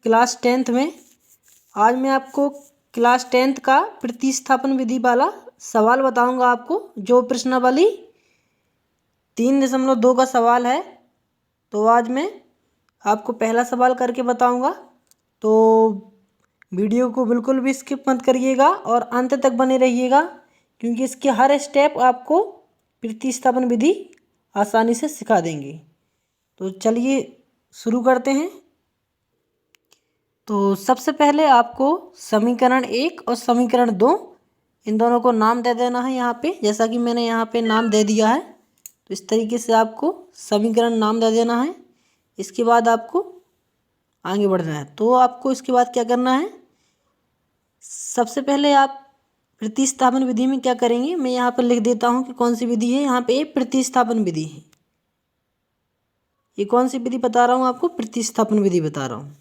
Class 10th में। आज मैं आपको क्लास 10th का प्रतिस्थापन विधि वाला सवाल बताऊंगा आपको, जो प्रश्नावली 3.2 का सवाल है। तो आज मैं आपको पहला सवाल करके बताऊंगा, तो वीडियो को बिल्कुल भी स्किप मत करिएगा और अंत तक बने रहिएगा, क्योंकि इसके हर स्टेप आपको प्रतिस्थापन विधि आसानी से सिखा देंगे। तो चलिए शुरू करते हैं। तो सबसे पहले आपको समीकरण 1 और समीकरण 2 इन दोनों को नाम दे देना है यहाँ पे, जैसा कि मैंने यहाँ पे नाम दे दिया है। तो इस तरीके से आपको समीकरण नाम दे देना है। इसके बाद आपको आगे बढ़ना है। तो आपको इसके बाद क्या करना है, सबसे पहले आप प्रतिस्थापन विधि में क्या करेंगे, मैं यहाँ पर लिख देता हूँ कि कौन सी विधि है। यहाँ पे प्रतिस्थापन विधि है। ये कौन सी विधि बता रहा हूँ आपको, प्रतिस्थापन विधि बता रहा हूँ।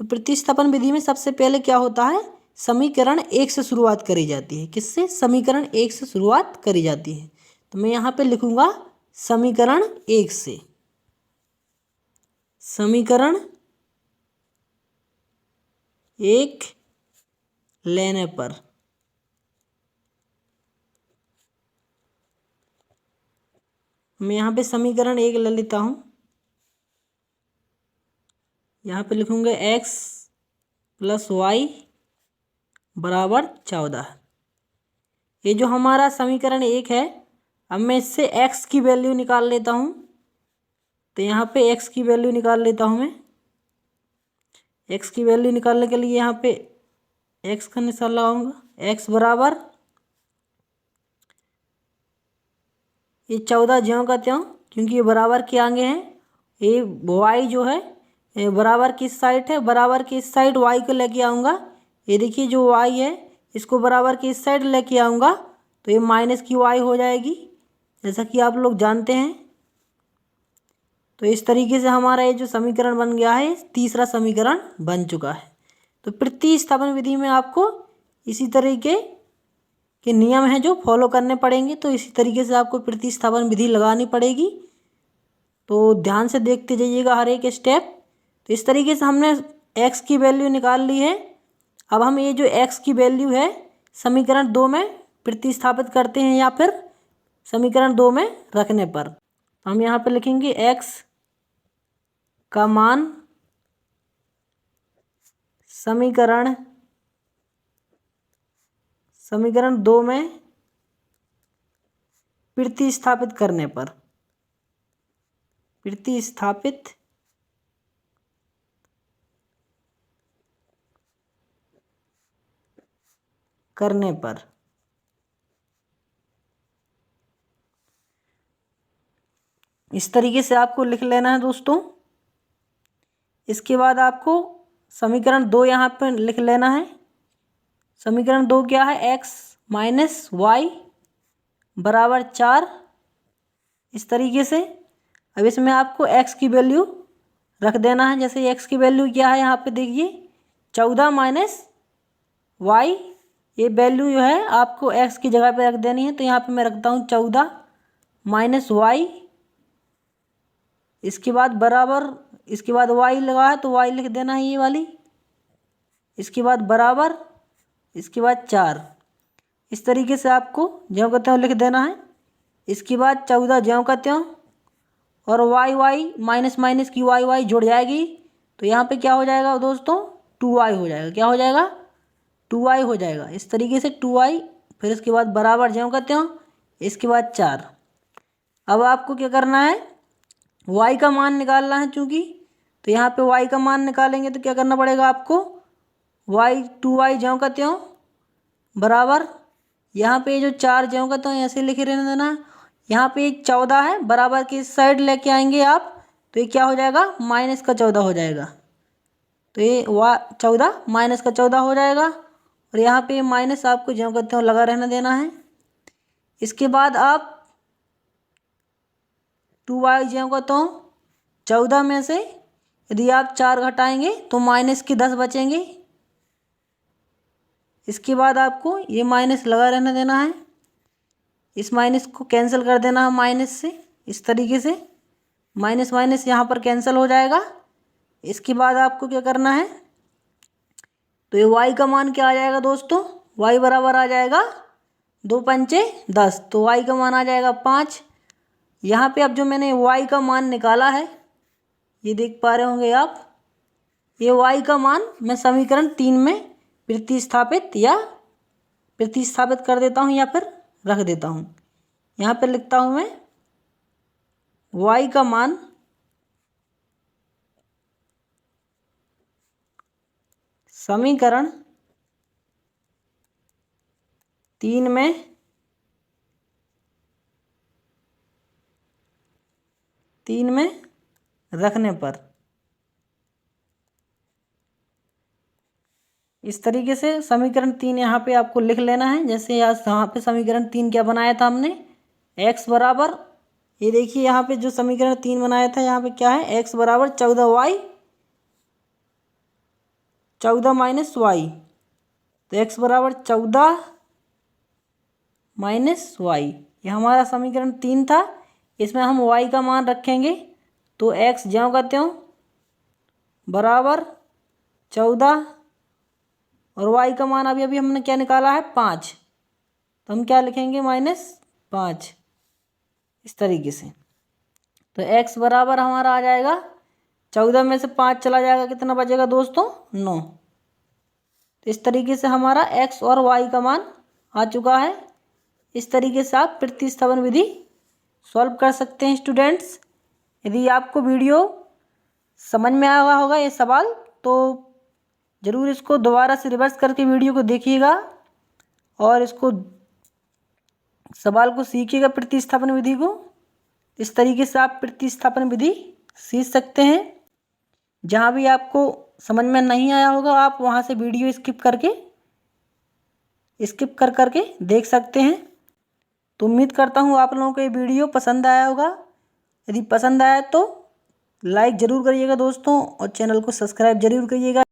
तो प्रतिस्थापन विधि में सबसे पहले क्या होता है, समीकरण 1 से शुरुआत करी जाती है। किससे? समीकरण 1 से शुरुआत करी जाती है। तो मैं यहाँ पे लिखूंगा समीकरण 1 से। समीकरण 1 लेने पर मैं यहाँ पे समीकरण 1 ले लेता हूँ। यहाँ पे लिखूंगा x + y = 14। ये जो हमारा समीकरण 1 है, अब मैं इससे x की वैल्यू निकाल लेता हूँ। तो यहाँ पे x की वैल्यू निकाल लेता हूँ मैं। x की वैल्यू निकालने के लिए यहाँ पे x का निशान लगाऊंगा। x बराबर ये 14 ज्यों का त्यों, क्योंकि ये बराबर के आगे हैं। ये y जो है ये बराबर किस साइड है, बराबर की इस साइड y को लेके आऊँगा। ये देखिए जो y है इसको बराबर की इस साइड लेके आऊँगा, तो ये माइनस की y हो जाएगी, जैसा कि आप लोग जानते हैं। तो इस तरीके से हमारा ये जो समीकरण बन गया है, तीसरा समीकरण बन चुका है। तो प्रतिस्थापन विधि में आपको इसी तरीके के नियम हैं जो फॉलो करने पड़ेंगे। तो इसी तरीके से आपको प्रतिस्थापन विधि लगानी पड़ेगी। तो ध्यान से देखते जाइएगा हर एक स्टेप। तो इस तरीके से हमने x की वैल्यू निकाल ली है। अब हम ये जो x की वैल्यू है समीकरण 2 में प्रतिस्थापित करते हैं, या फिर समीकरण 2 में रखने पर हम यहाँ पर लिखेंगे x का मान समीकरण 2 में प्रतिस्थापित करने पर, प्रतिस्थापित करने पर इस तरीके से आपको लिख लेना है दोस्तों। इसके बाद आपको समीकरण 2 यहाँ पर लिख लेना है। समीकरण 2 क्या है, x - y = 4। इस तरीके से अब इसमें आपको x की वैल्यू रख देना है। जैसे x की वैल्यू क्या है, यहाँ पे देखिए 14 - y। ये वैल्यू जो है आपको x की जगह पे रख देनी है। तो यहाँ पे मैं रखता हूँ 14 - y। इसके बाद बराबर, इसके बाद y लगा है तो y लिख देना है ये वाली। इसके बाद बराबर, इसके बाद 4। इस तरीके से आपको ज्यों का त्यों लिख देना है। इसके बाद 14 ज्यों का त्यों, और y माइनस माइनस की y जुड़ जाएगी। तो यहाँ पे क्या हो जाएगा दोस्तों, 2y हो जाएगा। क्या हो जाएगा, 2y हो जाएगा। इस तरीके से 2y, फिर इसके बाद बराबर ज्यों का त्यों, इसके बाद 4। अब आपको क्या करना है, y का मान निकालना है चूँकि। तो यहाँ पे y का मान निकालेंगे तो क्या करना पड़ेगा आपको, 2y ज्यों का त्यों बराबर, यहाँ पे जो 4 ज्यों का त्यों ऐसे लिखे रहने देना। यहाँ पे 14 है, बराबर की इस साइड लेके आएंगे आप, तो ये क्या हो जाएगा, -14 हो जाएगा। तो ये 14 -14 हो जाएगा, और यहाँ पे माइनस आपको ज्यों का त्यों लगा रहने देना है। इसके बाद आप 2y ज्यों का त्यों 14 में से यदि आप 4 घटाएंगे तो -10 बचेंगे। इसके बाद आपको ये माइनस लगा रहने देना है। इस माइनस को कैंसिल कर देना है माइनस से। इस तरीके से माइनस माइनस यहाँ पर कैंसिल हो जाएगा। इसके बाद आपको क्या करना है, तो ये y का मान क्या आ जाएगा दोस्तों, y बराबर आ जाएगा 2 पंचे 10, तो y का मान आ जाएगा 5। यहाँ पे अब जो मैंने y का मान निकाला है, ये देख पा रहे होंगे आप, ये y का मान मैं समीकरण 3 में प्रतिस्थापित कर देता हूँ या फिर रख देता हूँ। यहाँ पर लिखता हूँ मैं y का मान समीकरण 3 में रखने पर इस तरीके से समीकरण 3 यहाँ पे आपको लिख लेना है। जैसे यहाँ पे समीकरण 3 क्या बनाया था हमने, x बराबर, ये देखिए यहाँ पे जो समीकरण 3 बनाया था यहाँ पे क्या है, x बराबर 14y 14 माइनस वाई, तो x बराबर 14 माइनस वाई, ये हमारा समीकरण 3 था। इसमें हम y का मान रखेंगे, तो x ज्यों का त्यों बराबर 14 और y का मान अभी हमने क्या निकाला है 5, तो हम क्या लिखेंगे -5, इस तरीके से। तो x बराबर हमारा आ जाएगा 14 में से 5 चला जाएगा, कितना बचेगा दोस्तों 9। तो इस तरीके से हमारा x और y का मान आ चुका है। इस तरीके से आप प्रतिस्थापन विधि सॉल्व कर सकते हैं स्टूडेंट्स। यदि आपको वीडियो समझ में आया होगा ये सवाल, तो ज़रूर इसको दोबारा से रिवर्स करके वीडियो को देखिएगा और इसको सवाल को सीखिएगा, प्रतिस्थापन विधि को। इस तरीके से आप प्रतिस्थापन विधि सीख सकते हैं। जहाँ भी आपको समझ में नहीं आया होगा, आप वहाँ से वीडियो स्किप करके देख सकते हैं। तो उम्मीद करता हूँ आप लोगों को ये वीडियो पसंद आया होगा। यदि पसंद आया तो लाइक ज़रूर करिएगा दोस्तों, और चैनल को सब्सक्राइब ज़रूर करिएगा।